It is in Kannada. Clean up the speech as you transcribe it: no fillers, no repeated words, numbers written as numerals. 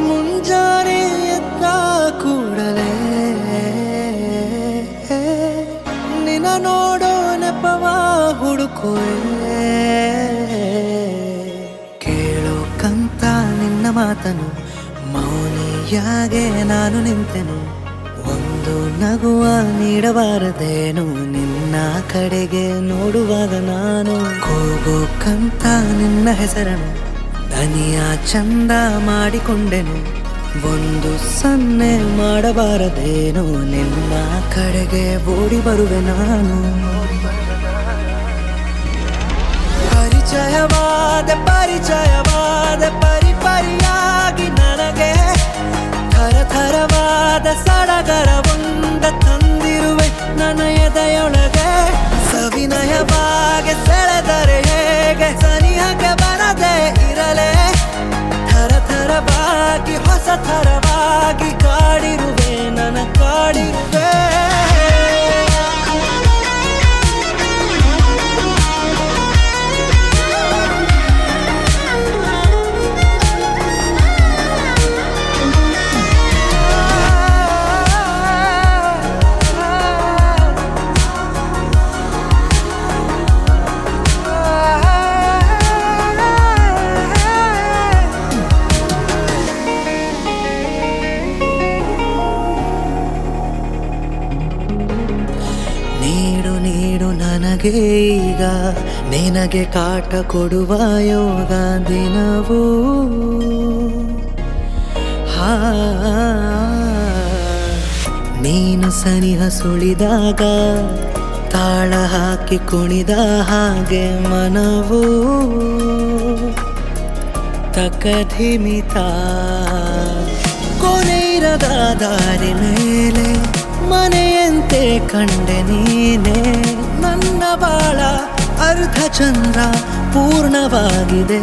ಮುಂಜಾನೆ ಎದ್ದ ಕೂಡಲೇ ನಿನ್ನ ನೋಡೋ ನೆಪವ ಹುಡುಕುವೆ. ಕೇಳೋಕಂತ ನಿನ್ನ ಮಾತನು ಮೌನಿಯಾಗೆ ನಾನು ನಿಂತೆನು. ಒಂದು ನಗುವ ನೀಡಬಾರದೇನು ನಿನ್ನ ಕಡೆಗೆ ನೋಡುವಾಗ ನಾನು. ಕೂಗೋಕಂತ ನಿನ್ನ ಹೆಸರನ್ನು ದನಿಯ ಚಂದ ಮಾಡಿಕೊಂಡೆನು. ಒಂದು ಸನ್ನೆ ಮಾಡಬಾರದೇನು ನಿನ್ನ ಕಡೆಗೆ ಓಡಿ ಬರುವೆ ನಾನು. ಪರಿಚಯವಾದ ಪರಿಪರಿಯಾಗಿ ನನಗೆ ಥರಥರವಾದ ಸಡಗರವೊಂದ ತಂದಿರುವೆ ನನ್ನ ಎದೆಯೊಳಗೆ. ಸವಿನಯವಾಗಿ ಸೆಳೆದರೆ ಹೇಗೆ ಸನಿಹಕ್ಕೆ ಬರದೆ ಇರಲೇ. ಥರಥರವಾಗಿ ಹೊಸ ಥರವಾಗಿ ಕಾಡಿರುವೆ ನನ್ನ ಕಾಡಿರುವೆ. ನೀಡು ನನಗೆ ಈಗ ನಿನಗೆ ಕಾಟ ಕೊಡುವ ಯೋಗ ದಿನವೂ. ನೀನು ಸನಿಹ ಸುಳಿದಾಗ ತಾಳ ಹಾಕಿ ಕುಣಿದ ಹಾಗೆ ಮನವೂ ತಕಧಿಮಿತ. ಕೊನೆಯಿರದ ದಾರಿ ಮೇಲೆ ಮನೆಯಂತೆ ಕಂಡೆ ನೀನೆ. ನನ್ನ ಬಾಳ ಅರ್ಧ ಚಂದ್ರ ಪೂರ್ಣವಾಗಿದೆ.